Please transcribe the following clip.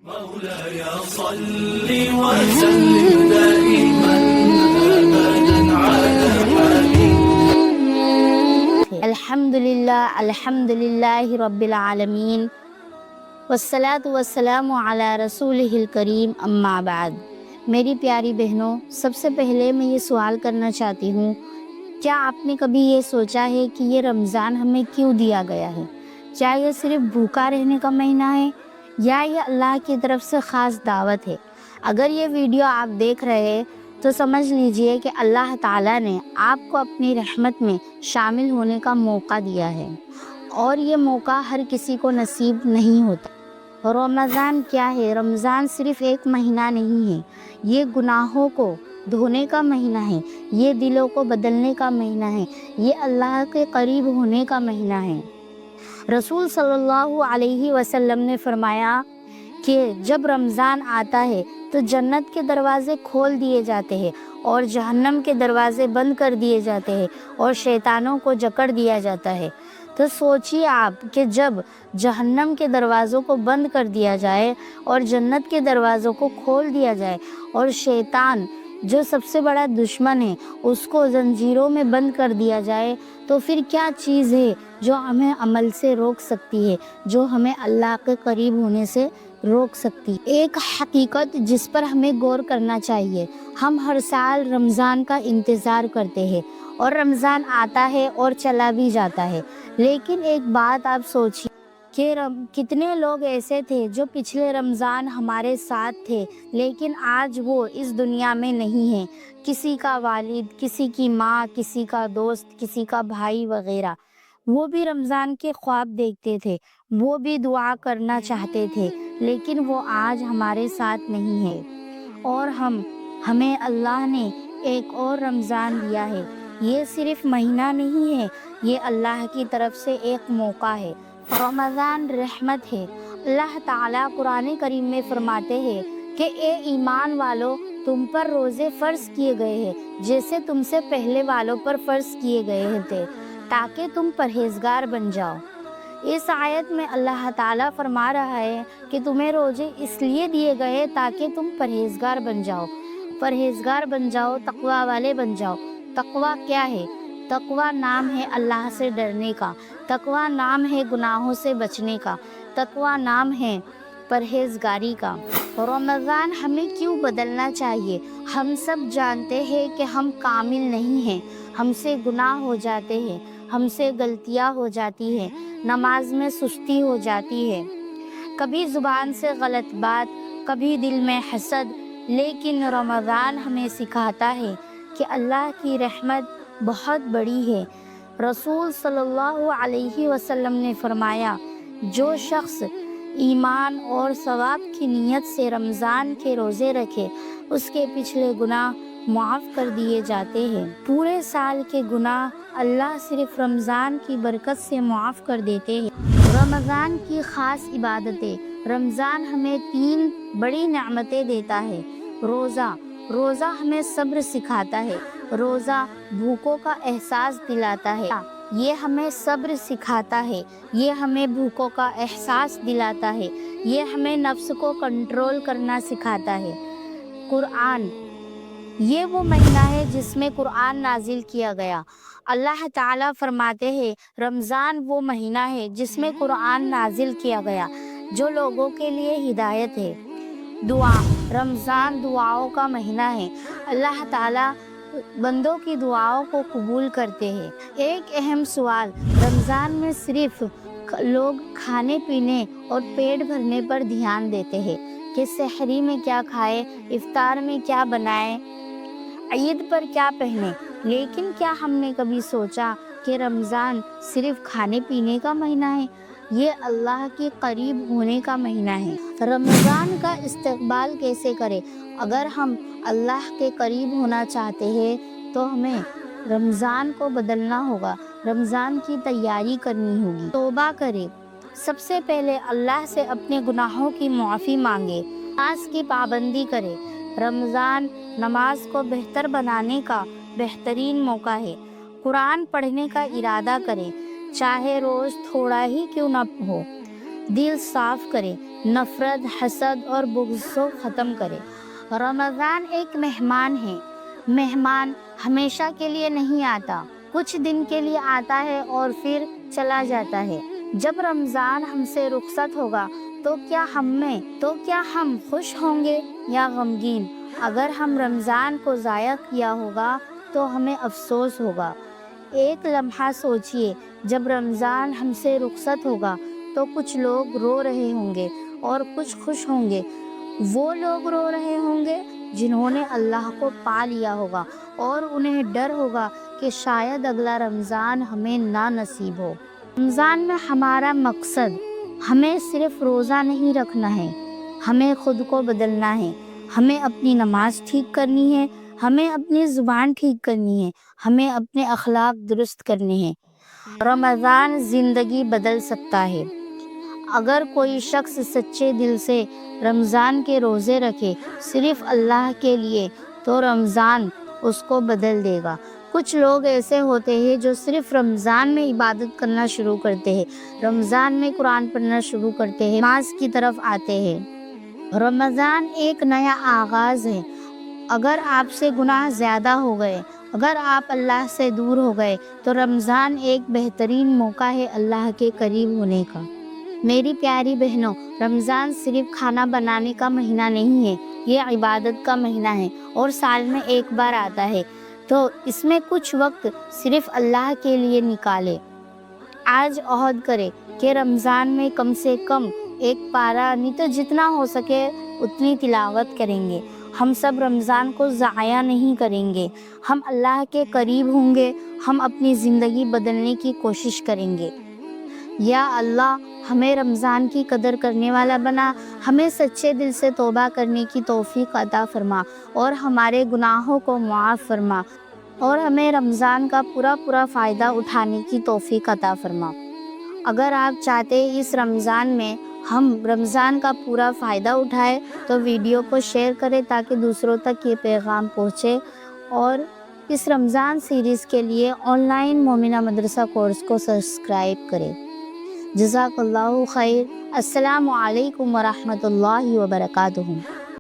مولاي صل وسلم دائما أبدا على حبيبك الحمدللہ رب العالمین والصلاة والسلام علی رسولہ الکریم اما بعد۔ میری پیاری بہنوں، سب سے پہلے میں یہ سوال کرنا چاہتی ہوں، کیا آپ نے کبھی یہ سوچا ہے کہ یہ رمضان ہمیں کیوں دیا گیا ہے؟ کیا یہ صرف بھوکا رہنے کا مہینہ ہے یا یہ اللہ کی طرف سے خاص دعوت ہے؟ اگر یہ ویڈیو آپ دیکھ رہے ہیں تو سمجھ لیجئے کہ اللہ تعالیٰ نے آپ کو اپنی رحمت میں شامل ہونے کا موقع دیا ہے، اور یہ موقع ہر کسی کو نصیب نہیں ہوتا۔ رمضان کیا ہے؟ رمضان صرف ایک مہینہ نہیں ہے، یہ گناہوں کو دھونے کا مہینہ ہے، یہ دلوں کو بدلنے کا مہینہ ہے، یہ اللہ کے قریب ہونے کا مہینہ ہے۔ رسول صلی اللہ علیہ وسلم نے فرمایا کہ جب رمضان آتا ہے تو جنت کے دروازے کھول دیے جاتے ہیں اور جہنم کے دروازے بند کر دیے جاتے ہیں اور شیطانوں کو جکڑ دیا جاتا ہے۔ تو سوچیے آپ کہ جب جہنم کے دروازوں کو بند کر دیا جائے اور جنت کے دروازوں کو کھول دیا جائے اور شیطان جو سب سے بڑا دشمن ہے اس کو زنجیروں میں بند کر دیا جائے، تو پھر کیا چیز ہے جو ہمیں عمل سے روک سکتی ہے، جو ہمیں اللہ کے قریب ہونے سے روک سکتی ہے؟ ایک حقیقت جس پر ہمیں غور کرنا چاہیے، ہم ہر سال رمضان کا انتظار کرتے ہیں اور رمضان آتا ہے اور چلا بھی جاتا ہے، لیکن ایک بات آپ سوچیے کہ کتنے لوگ ایسے تھے جو پچھلے رمضان ہمارے ساتھ تھے لیکن آج وہ اس دنیا میں نہیں ہیں۔ کسی کا والد، کسی کی ماں، کسی کا دوست، کسی کا بھائی وغیرہ، وہ بھی رمضان کے خواب دیکھتے تھے، وہ بھی دعا کرنا چاہتے تھے، لیکن وہ آج ہمارے ساتھ نہیں ہے۔ اور ہمیں اللہ نے ایک اور رمضان دیا ہے۔ یہ صرف مہینہ نہیں ہے، یہ اللہ کی طرف سے ایک موقع ہے۔ رمضان رحمت ہے۔ اللہ تعالیٰ قرآن کریم میں فرماتے ہیں کہ اے ایمان والو، تم پر روزے فرض کیے گئے ہیں جیسے تم سے پہلے والوں پر فرض کیے گئے تھے، تاکہ تم پرہیزگار بن جاؤ۔ اس آیت میں اللہ تعالیٰ فرما رہا ہے کہ تمہیں روزے اس لیے دیے گئے تاکہ تم پرہیزگار بن جاؤ، تقوی والے بن جاؤ۔ تقوی کیا ہے؟ تقوی نام ہے اللہ سے ڈرنے کا، تقوی نام ہے گناہوں سے بچنے کا، تقوی نام ہے پرہیزگاری کا۔ رمضان ہمیں کیوں بدلنا چاہیے؟ ہم سب جانتے ہیں کہ ہم کامل نہیں ہیں، ہم سے گناہ ہو جاتے ہیں، ہم سے غلطیاں ہو جاتی ہیں، نماز میں سستی ہو جاتی ہے، کبھی زبان سے غلط بات، کبھی دل میں حسد، لیکن رمضان ہمیں سکھاتا ہے کہ اللہ کی رحمت بہت بڑی ہے۔ رسول صلی اللہ علیہ وسلم نے فرمایا، جو شخص ایمان اور ثواب کی نیت سے رمضان کے روزے رکھے، اس کے پچھلے گناہ معاف کر دیے جاتے ہیں۔ پورے سال کے گناہ اللہ صرف رمضان کی برکت سے معاف کر دیتے ہیں۔ رمضان کی خاص عبادتیں۔ رمضان ہمیں 3 بڑی نعمتیں دیتا ہے۔ روزہ ہمیں صبر سکھاتا ہے۔ روزہ بھوکوں کا احساس دلاتا ہے، یہ ہمیں صبر سکھاتا ہے، یہ ہمیں بھوکوں کا احساس دلاتا ہے، یہ ہمیں نفس کو کنٹرول کرنا سکھاتا ہے۔ قرآن، یہ وہ مہینہ ہے جس میں قرآن نازل کیا گیا۔ اللہ تعالیٰ فرماتے ہیں، رمضان وہ مہینہ ہے جس میں قرآن نازل کیا گیا، جو لوگوں کے لیے ہدایت ہے۔ دعا، رمضان دعاؤں کا مہینہ ہے۔ اللہ تعالیٰ بندوں کی دعاؤں کو قبول کرتے ہیں۔ ایک اہم سوال، رمضان میں صرف لوگ کھانے پینے اور پیٹ بھرنے پر دھیان دیتے ہیں کہ سحری میں کیا کھائے، افطار میں کیا بنائے، عید پر کیا پہنے، لیکن کیا ہم نے کبھی سوچا کہ رمضان صرف کھانے پینے کا مہینہ ہے؟ یہ اللہ کے قریب ہونے کا مہینہ ہے۔ رمضان کا استقبال کیسے کریں؟ اگر ہم اللہ کے قریب ہونا چاہتے ہیں تو ہمیں رمضان کو بدلنا ہوگا، رمضان کی تیاری کرنی ہوگی، توبہ کریں۔ سب سے پہلے اللہ سے اپنے گناہوں کی معافی مانگے، نماز کی پابندی کرے۔ رمضان نماز کو بہتر بنانے کا بہترین موقع ہے۔ قرآن پڑھنے کا ارادہ کریں، چاہے روز تھوڑا ہی کیوں نہ ہو۔ دل صاف کرے، نفرت، حسد اور بغض کو ختم کرے۔ رمضان ایک مہمان ہے۔ مہمان ہمیشہ کے لیے نہیں آتا، کچھ دن کے لیے آتا ہے اور پھر چلا جاتا ہے۔ جب رمضان ہم سے رخصت ہوگا تو کیا ہم خوش ہوں گے یا غمگین؟ اگر ہم رمضان کو ضائع کیا ہوگا تو ہمیں افسوس ہوگا۔ ایک لمحہ سوچئے، جب رمضان ہم سے رخصت ہوگا تو کچھ لوگ رو رہے ہوں گے اور کچھ خوش ہوں گے۔ وہ لوگ رو رہے ہوں گے جنہوں نے اللہ کو پا لیا ہوگا اور انہیں ڈر ہوگا کہ شاید اگلا رمضان ہمیں نہ نصیب ہو۔ رمضان میں ہمارا مقصد ہمیں صرف روزہ نہیں رکھنا ہے، ہمیں خود کو بدلنا ہے، ہمیں اپنی نماز ٹھیک کرنی ہے، ہمیں اپنی زبان ٹھیک کرنی ہے، ہمیں اپنے اخلاق درست کرنے ہیں۔ رمضان زندگی بدل سکتا ہے۔ اگر کوئی شخص سچے دل سے رمضان کے روزے رکھے صرف اللہ کے لیے تو رمضان اس کو بدل دے گا۔ کچھ لوگ ایسے ہوتے ہیں جو صرف رمضان میں عبادت کرنا شروع کرتے ہیں، رمضان میں قرآن پڑھنا شروع کرتے ہیں، نماز کی طرف آتے ہیں۔ رمضان ایک نیا آغاز ہے۔ اگر آپ سے گناہ زیادہ ہو گئے، اگر آپ اللہ سے دور ہو گئے تو رمضان ایک بہترین موقع ہے اللہ کے قریب ہونے کا۔ میری پیاری بہنوں، رمضان صرف کھانا بنانے کا مہینہ نہیں ہے، یہ عبادت کا مہینہ ہے اور سال میں ایک بار آتا ہے، تو اس میں کچھ وقت صرف اللہ کے لیے نکالے۔ آج عہد کرے کہ رمضان میں کم سے کم ایک پارہ نہیں تو جتنا ہو سکے اتنی تلاوت کریں گے۔ ہم سب رمضان کو ضائع نہیں کریں گے، ہم اللہ کے قریب ہوں گے، ہم اپنی زندگی بدلنے کی کوشش کریں گے۔ یا اللہ ہمیں رمضان کی قدر کرنے والا بنا، ہمیں سچے دل سے توبہ کرنے کی توفیق عطا فرما اور ہمارے گناہوں کو معاف فرما، اور ہمیں رمضان کا پورا فائدہ اٹھانے کی توفیق عطا فرما۔ اگر آپ چاہتے ہیں اس رمضان میں ہم رمضان کا پورا فائدہ اٹھائیں تو ویڈیو کو شیئر کریں تاکہ دوسروں تک یہ پیغام پہنچے، اور اس رمضان سیریز کے لیے آن لائن مومنہ مدرسہ کورس کو سبسکرائب کریں۔ جزاک اللہ خیر۔ السلام علیکم ورحمۃ اللہ وبرکاتہ۔